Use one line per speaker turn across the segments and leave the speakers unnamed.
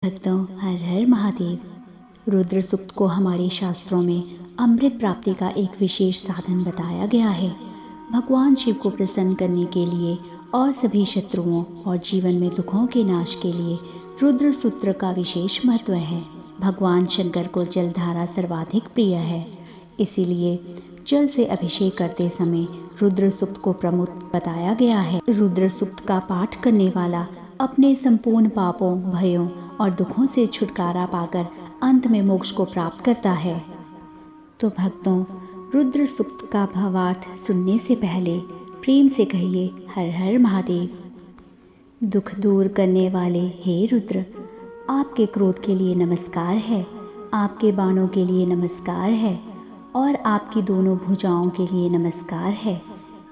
भक्तों, हर हर महादेव। रुद्र सूक्त को हमारे शास्त्रों में अमृत प्राप्ति का एक विशेष साधन बताया गया है। भगवान शिव को प्रसन्न करने के लिए और सभी शत्रुओं और जीवन में दुखों के नाश के लिए रुद्र सूत्र का विशेष महत्व है। भगवान शंकर को जलधारा सर्वाधिक प्रिय है, इसीलिए जल से अभिषेक करते समय रुद्र सूक्त को प्रमुख बताया गया है। रुद्र सूक्त का पाठ करने वाला अपने संपूर्ण पापों, भयों और दुखों से छुटकारा पाकर अंत में मोक्ष को प्राप्त करता है। तो भक्तों, रुद्र सूक्त का भावार्थ सुनने से पहले प्रेम से कहिए हर हर महादेव। दुख दूर करने वाले हे रुद्र, आपके क्रोध के लिए नमस्कार है, आपके बाणों के लिए नमस्कार है और आपकी दोनों भुजाओं के लिए नमस्कार है।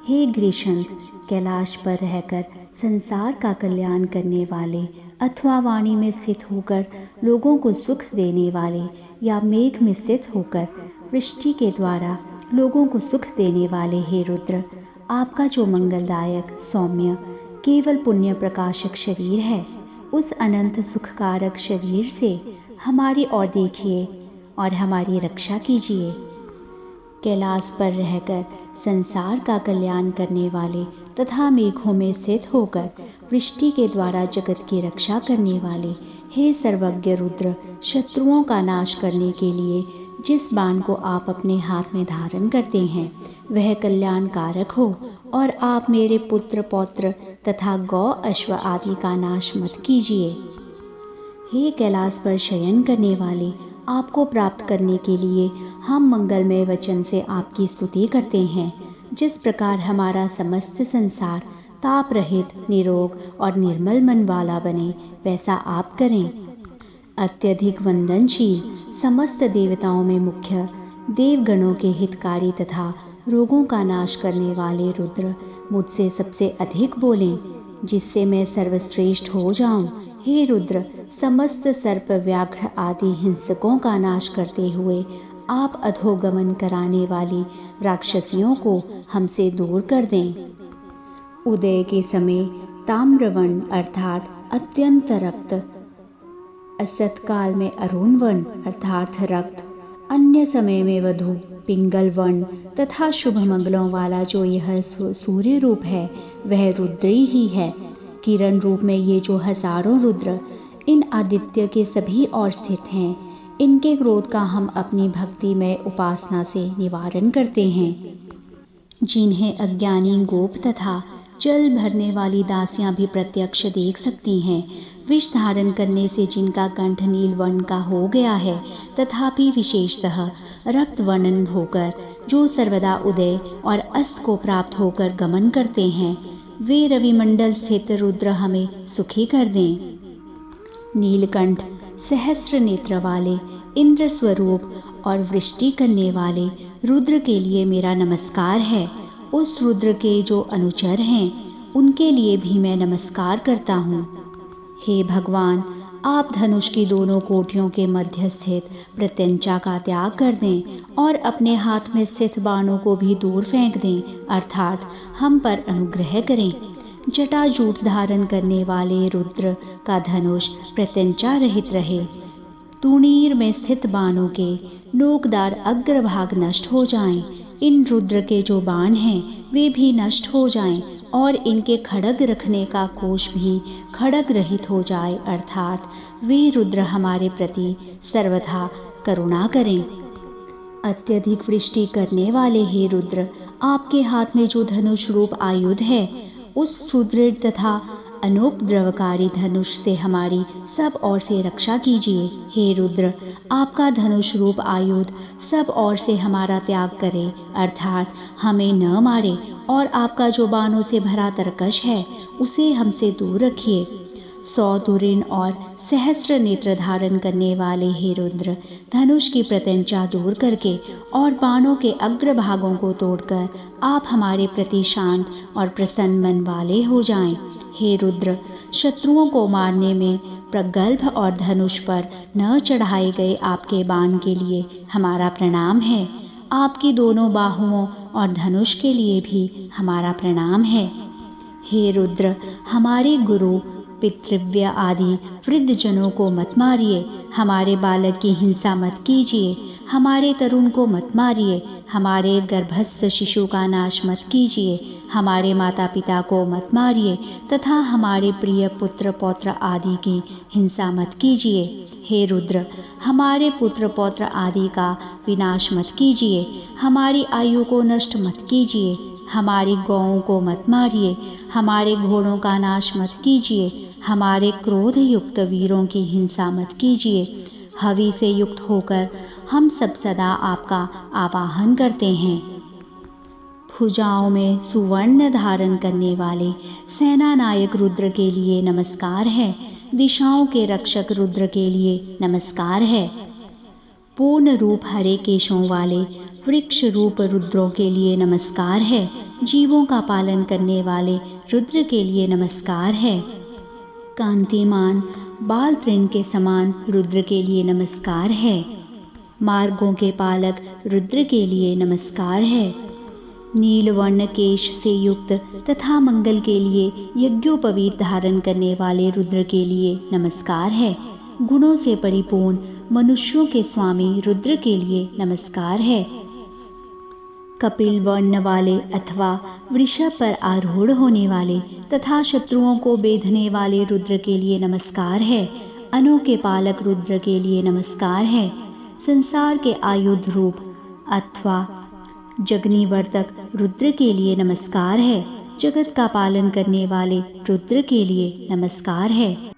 हे गृहशंत, कैलाश पर रहकर संसार का कल्याण करने वाले अथवा वाणी में स्थित होकर लोगों को सुख देने वाले या मेघ में स्थित होकर वृष्टि के द्वारा लोगों को सुख देने वाले हे रुद्र, आपका जो मंगलदायक, सौम्य, केवल पुण्य प्रकाशक शरीर है, उस अनंत सुखकारक शरीर से हमारी ओर देखिए और हमारी रक्षा कीजिए। कैलाश पर रहकर संसार का कल्याण करने वाले तथा मेघों में स्थित होकर वृष्टि के द्वारा जगत की रक्षा करने वाले हे सर्वज्ञ रुद्र, शत्रुओं का नाश करने के लिए जिस बाण को आप अपने हाथ में धारण करते हैं वह कल्याणकारक हो और आप मेरे पुत्र पौत्र तथा गौ अश्व आदि का नाश मत कीजिए। हे कैलाश पर शयन करने वाले, आपको प्राप्त करने के लिए हम मंगलमय वचन से आपकी स्तुति करते हैं। जिस प्रकार हमारा समस्त संसार ताप रहित, निरोग और निर्मल मन वाला बने, वैसा आप करें। अत्यधिक वंदनशील, समस्त देवताओं में मुख्य, देवगणों के हितकारी तथा रोगों का नाश करने वाले रुद्र, मुझसे सबसे अधिक बोलें, जिससे मैं सर्वश्रेष्ठ हो जाऊं। हे रुद्र, समस्त सर्प, व्याघ्र आदि हिंसकों का नाश करते हुए आप अधोगमन कराने वाली राक्षसियों को हमसे दूर कर दें। उदय के समय ताम्रवर्ण अर्थात अत्यंत रक्त, असत काल में अरुण वर्ण अर्थात रक्त, अन्य समय में वधु, पिंगल वर्ण तथा शुभ मंगलों वाला जो यह सूर्य रूप है वह रुद्री ही है। किरण रूप में ये जो हजारों रुद्र इन आदित्य के सभी और स्थित हैं, इनके क्रोध का हम अपनी भक्ति में उपासना से निवारण करते हैं। जिन्हें अज्ञानी गोप तथा जल भरने वाली दासियां भी प्रत्यक्ष देख सकती हैं, विष धारण करने से जिनका कंठ नील वर्ण का हो गया है तथापि विशेषतः रक्त वर्णन होकर जो सर्वदा उदय और अस्त को प्राप्त होकर गमन करते हैं, वे रविमंडल स्थित रुद्र हमें सुखी कर दें। नीलकंठ, सहस्र नेत्र वाले, इंद्र स्वरूप और वृष्टि करने वाले रुद्र के लिए मेरा नमस्कार है। उस रुद्र के जो अनुचर हैं उनके लिए भी मैं नमस्कार करता हूँ। हे भगवान, आप धनुष की दोनों कोटियों के मध्य स्थित प्रत्यंचा का त्याग कर दें और अपने हाथ में स्थित बाणों को भी दूर फेंक दें, अर्थात हम पर अनुग्रह करें। जटाजूट धारण करने वाले रुद्र का धनुष प्रत्यंचा रहित रहे। तूणीर में स्थित बाणों के नोकदार अग्रभाग नष्ट हो जाएं। इन रुद्र के जो बाण हैं वे भी नष्ट हो जाएं और इनके खड्ग रखने का कोश भी खड्ग रहित हो जाए, अर्थात वे रुद्र हमारे प्रति सर्वथा करुणा करें। अत्यधिक वृष्टि करने वाले हे रुद्र, आपके हाथ में जो धनुष रूप आयुध है उस सुदृढ़ तथा अनुपद्रवकारी धनुष से हमारी सब ओर से रक्षा कीजिए। हे रुद्र, आपका धनुष रूप आयुध सब ओर से हमारा त्याग करे, अर्थात हमें न मारे, और आपका जो बाणों से भरा तरकश है उसे हमसे दूर रखिए। 100 तुरीन और सहस्र नेत्र धारण करने वाले हे रुद्र, धनुष की प्रत्यंचा दूर करके और बाणों के अग्रभागों को तोड़कर आप हमारे प्रति शांत और प्रसन्न मन वाले हो जाएं। हे रुद्र, शत्रुओं को मारने में प्रगल्भ और धनुष पर न चढ़ाए गए आपके बाण के लिए हमारा प्रणाम है। आपकी दोनों बाहुओं और धनुष के लिए भी हमारा प्रणाम है। हे रुद्र, हमारे गुरु पितृव्य आदि वृद्ध जनों को मत मारिए, हमारे बालक की हिंसा मत कीजिए, हमारे तरुण को मत मारिए, हमारे गर्भस्थ शिशु का नाश मत कीजिए, हमारे माता पिता को मत मारिए तथा हमारे प्रिय पुत्र पौत्र आदि की हिंसा मत कीजिए। हे रुद्र, हमारे पुत्र पौत्र आदि का विनाश मत कीजिए, हमारी आयु को नष्ट मत कीजिए, हमारी गौओं को मत मारिए, हमारे घोड़ों का नाश मत कीजिए, हमारे क्रोध युक्त वीरों की हिंसा मत कीजिए। हवि से युक्त होकर हम सब सदा आपका आवाहन करते हैं। भुजाओं में सुवर्ण धारण करने वाले सेना नायक रुद्र के लिए नमस्कार है। दिशाओं के रक्षक रुद्र के लिए नमस्कार है। पूर्ण रूप हरे केशों वाले वृक्ष रूप रुद्रों के लिए नमस्कार है। जीवों का पालन करने वाले रुद्र के लिए नमस्कार है। कांतिमान बाल तृण के समान रुद्र के लिए नमस्कार है। मार्गों के पालक रुद्र के लिए नमस्कार है। नीलवर्ण केश से युक्त तथा मंगल के लिए यज्ञोपवीत धारण करने वाले रुद्र के लिए नमस्कार है। गुणों से परिपूर्ण मनुष्यों के स्वामी रुद्र के लिए नमस्कार है। कपिल वर्ण वाले अथवा वृषभ पर आरूढ़ होने वाले तथा शत्रुओं को बेधने वाले रुद्र के लिए नमस्कार है। अनों के पालक रुद्र के लिए नमस्कार है। संसार के आयुध रूप अथवा जगनीवर्तक रुद्र के लिए नमस्कार है। जगत का पालन करने वाले रुद्र के लिए नमस्कार है।